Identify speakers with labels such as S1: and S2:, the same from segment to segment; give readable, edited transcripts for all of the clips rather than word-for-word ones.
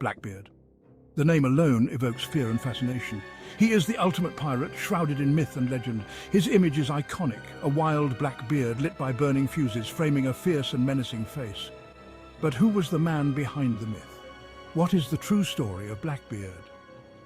S1: Blackbeard. The name alone evokes fear and fascination. He is the ultimate pirate, shrouded in myth and legend. His image is iconic, a wild black beard lit by burning fuses, framing a fierce and menacing face. But who was the man behind the myth? What is the true story of Blackbeard?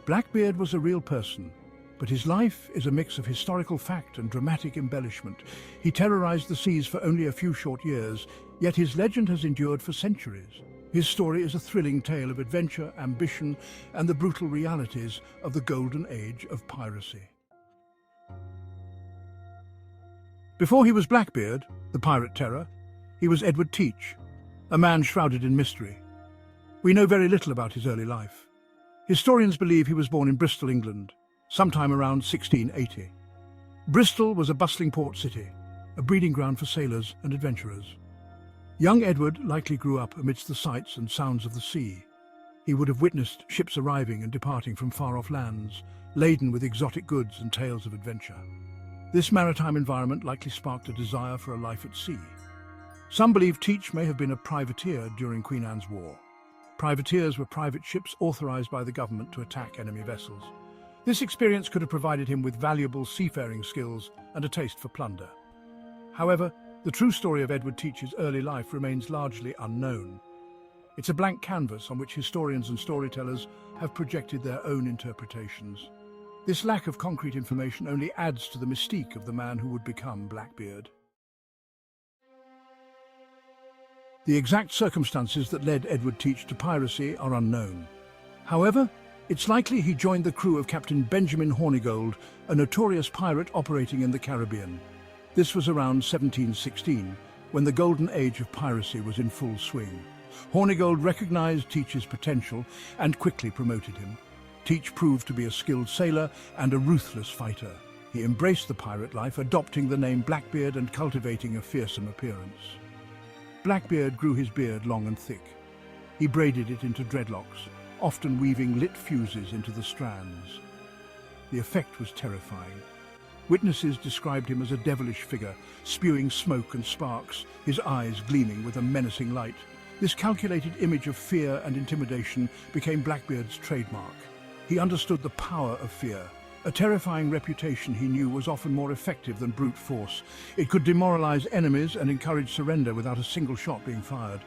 S1: Blackbeard was a real person, but his life is a mix of historical fact and dramatic embellishment. He terrorized the seas for only a few short years, yet his legend has endured for centuries. His story is a thrilling tale of adventure, ambition, and the brutal realities of the Golden Age of Piracy. Before he was Blackbeard, the pirate terror, he was Edward Teach, a man shrouded in mystery. We know very little about his early life. Historians believe he was born in Bristol, England, sometime around 1680. Bristol was a bustling port city, a breeding ground for sailors and adventurers. Young Edward likely grew up amidst the sights and sounds of the sea. He would have witnessed ships arriving and departing from far-off lands, laden with exotic goods and tales of adventure. This maritime environment likely sparked a desire for a life at sea. Some believe Teach may have been a privateer during Queen Anne's War. Privateers were private ships authorized by the government to attack enemy vessels. This experience could have provided him with valuable seafaring skills and a taste for plunder. However, the true story of Edward Teach's early life remains largely unknown. It's a blank canvas on which historians and storytellers have projected their own interpretations. This lack of concrete information only adds to the mystique of the man who would become Blackbeard. The exact circumstances that led Edward Teach to piracy are unknown. However, it's likely he joined the crew of Captain Benjamin Hornigold, a notorious pirate operating in the Caribbean. This was around 1716, when the Golden Age of Piracy was in full swing. Hornigold recognized Teach's potential and quickly promoted him. Teach proved to be a skilled sailor and a ruthless fighter. He embraced the pirate life, adopting the name Blackbeard and cultivating a fearsome appearance. Blackbeard grew his beard long and thick. He braided it into dreadlocks, often weaving lit fuses into the strands. The effect was terrifying. Witnesses described him as a devilish figure, spewing smoke and sparks, his eyes gleaming with a menacing light. This calculated image of fear and intimidation became Blackbeard's trademark. He understood the power of fear. A terrifying reputation he knew was often more effective than brute force. It could demoralize enemies and encourage surrender without a single shot being fired.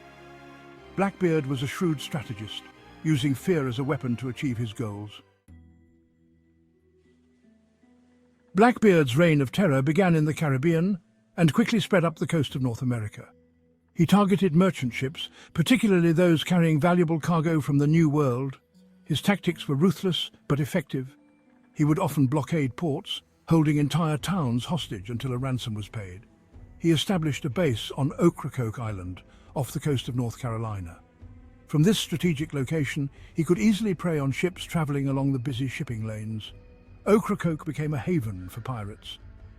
S1: Blackbeard was a shrewd strategist, using fear as a weapon to achieve his goals. Blackbeard's reign of terror began in the Caribbean and quickly spread up the coast of North America. He targeted merchant ships, particularly those carrying valuable cargo from the New World. His tactics were ruthless but effective. He would often blockade ports, holding entire towns hostage until a ransom was paid. He established a base on Ocracoke Island, off the coast of North Carolina. From this strategic location, he could easily prey on ships traveling along the busy shipping lanes. Ocracoke became a haven for pirates,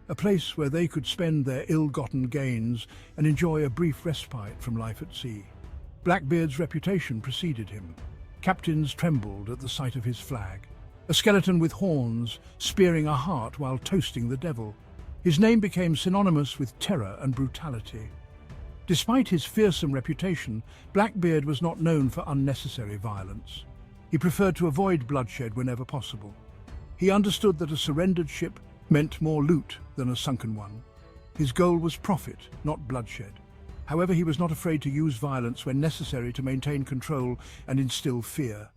S1: a place where they could spend their ill-gotten gains and enjoy a brief respite from life at sea. Blackbeard's reputation preceded him. Captains trembled at the sight of his flag, a skeleton with horns spearing a heart while toasting the devil. His name became synonymous with terror and brutality. Despite his fearsome reputation, Blackbeard was not known for unnecessary violence. He preferred to avoid bloodshed whenever possible. He understood that a surrendered ship meant more loot than a sunken one. His goal was profit, not bloodshed. However, he was not afraid to use violence when necessary to maintain control and instill fear.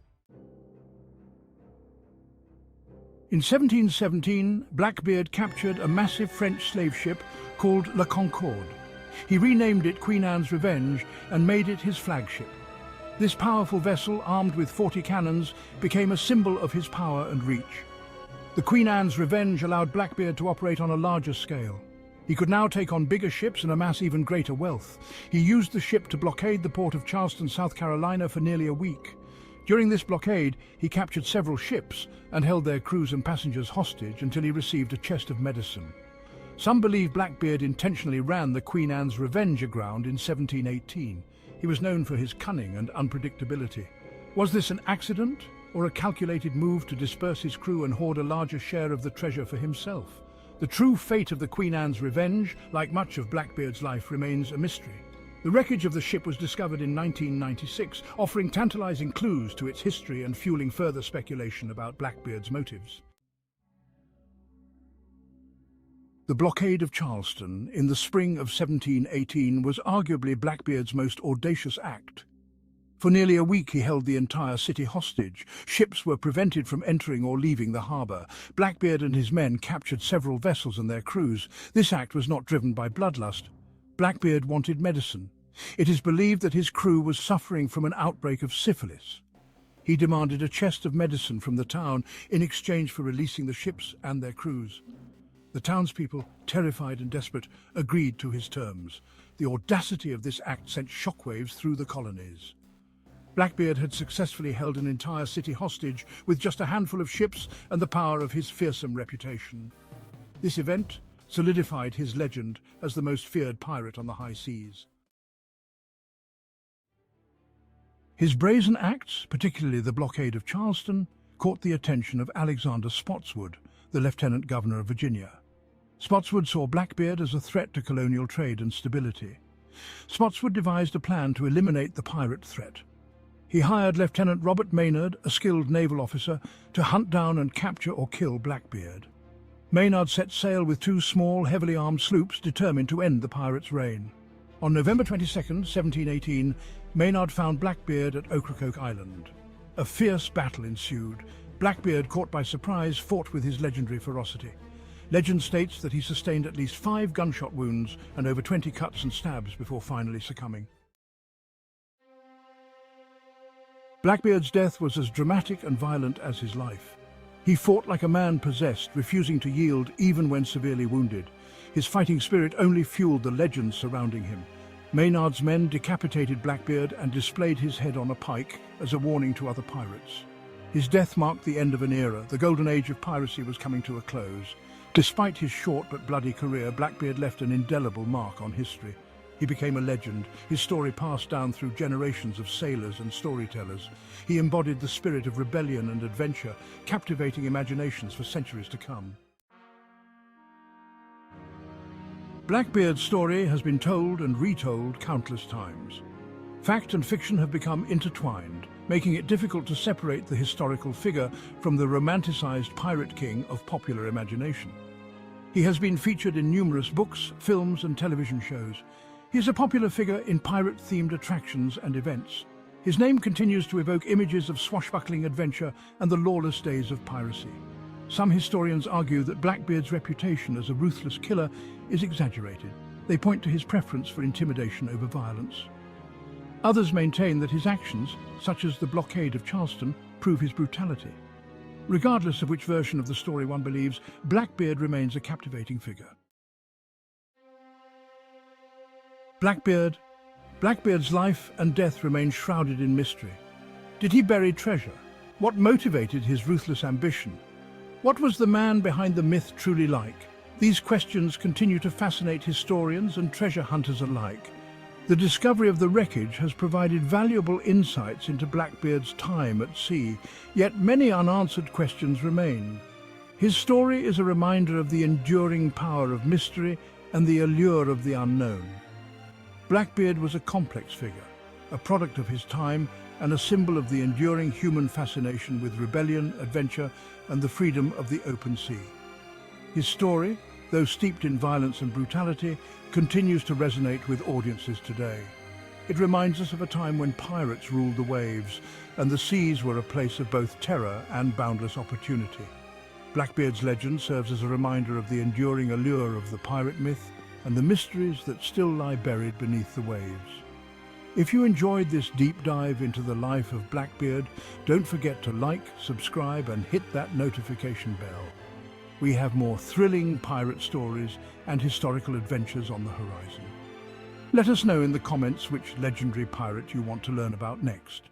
S1: In 1717, Blackbeard captured a massive French slave ship called La Concorde. He renamed it Queen Anne's Revenge and made it his flagship. This powerful vessel, armed with 40 cannons, became a symbol of his power and reach. The Queen Anne's Revenge allowed Blackbeard to operate on a larger scale. He could now take on bigger ships and amass even greater wealth. He used the ship to blockade the port of Charleston, South Carolina for nearly a week. During this blockade, he captured several ships and held their crews and passengers hostage until he received a chest of medicine. Some believe Blackbeard intentionally ran the Queen Anne's Revenge aground in 1718. He was known for his cunning and unpredictability. Was this an accident, or a calculated move to disperse his crew and hoard a larger share of the treasure for himself? The true fate of the Queen Anne's Revenge, like much of Blackbeard's life, remains a mystery. The wreckage of the ship was discovered in 1996, offering tantalizing clues to its history and fueling further speculation about Blackbeard's motives. The Blockade of Charleston in the spring of 1718 was arguably Blackbeard's most audacious act. For nearly a week he held the entire city hostage. Ships were prevented from entering or leaving the harbour. Blackbeard and his men captured several vessels and their crews. This act was not driven by bloodlust. Blackbeard wanted medicine. It is believed that his crew was suffering from an outbreak of syphilis. He demanded a chest of medicine from the town in exchange for releasing the ships and their crews. The townspeople, terrified and desperate, agreed to his terms. The audacity of this act sent shockwaves through the colonies. Blackbeard had successfully held an entire city hostage with just a handful of ships and the power of his fearsome reputation. This event solidified his legend as the most feared pirate on the high seas. His brazen acts, particularly the Blockade of Charleston, caught the attention of Alexander Spotswood, the Lieutenant Governor of Virginia. Spotswood saw Blackbeard as a threat to colonial trade and stability. Spotswood devised a plan to eliminate the pirate threat. He hired Lieutenant Robert Maynard, a skilled naval officer, to hunt down and capture or kill Blackbeard. Maynard set sail with two small, heavily armed sloops determined to end the pirates' reign. On November 22, 1718, Maynard found Blackbeard at Ocracoke Island. A fierce battle ensued. Blackbeard, caught by surprise, fought with his legendary ferocity. Legend states that he sustained at least 5 gunshot wounds and over 20 cuts and stabs before finally succumbing. Blackbeard's death was as dramatic and violent as his life. He fought like a man possessed, refusing to yield even when severely wounded. His fighting spirit only fueled the legends surrounding him. Maynard's men decapitated Blackbeard and displayed his head on a pike as a warning to other pirates. His death marked the end of an era. The Golden Age of Piracy was coming to a close. Despite his short but bloody career, Blackbeard left an indelible mark on history. He became a legend, his story passed down through generations of sailors and storytellers. He embodied the spirit of rebellion and adventure, captivating imaginations for centuries to come. Blackbeard's story has been told and retold countless times. Fact and fiction have become intertwined, making it difficult to separate the historical figure from the romanticized pirate king of popular imagination. He has been featured in numerous books, films, and television shows. He is a popular figure in pirate-themed attractions and events. His name continues to evoke images of swashbuckling adventure and the lawless days of piracy. Some historians argue that Blackbeard's reputation as a ruthless killer is exaggerated. They point to his preference for intimidation over violence. Others maintain that his actions, such as the Blockade of Charleston, prove his brutality. Regardless of which version of the story one believes, Blackbeard remains a captivating figure. Blackbeard's life and death remain shrouded in mystery. Did he bury treasure? What motivated his ruthless ambition? What was the man behind the myth truly like? These questions continue to fascinate historians and treasure hunters alike. The discovery of the wreckage has provided valuable insights into Blackbeard's time at sea, yet many unanswered questions remain. His story is a reminder of the enduring power of mystery and the allure of the unknown. Blackbeard was a complex figure, a product of his time and a symbol of the enduring human fascination with rebellion, adventure, and the freedom of the open sea. His story, though steeped in violence and brutality, continues to resonate with audiences today. It reminds us of a time when pirates ruled the waves, and the seas were a place of both terror and boundless opportunity. Blackbeard's legend serves as a reminder of the enduring allure of the pirate myth and the mysteries that still lie buried beneath the waves. If you enjoyed this deep dive into the life of Blackbeard, don't forget to like, subscribe, and hit that notification bell. We have more thrilling pirate stories and historical adventures on the horizon. Let us know in the comments which legendary pirate you want to learn about next.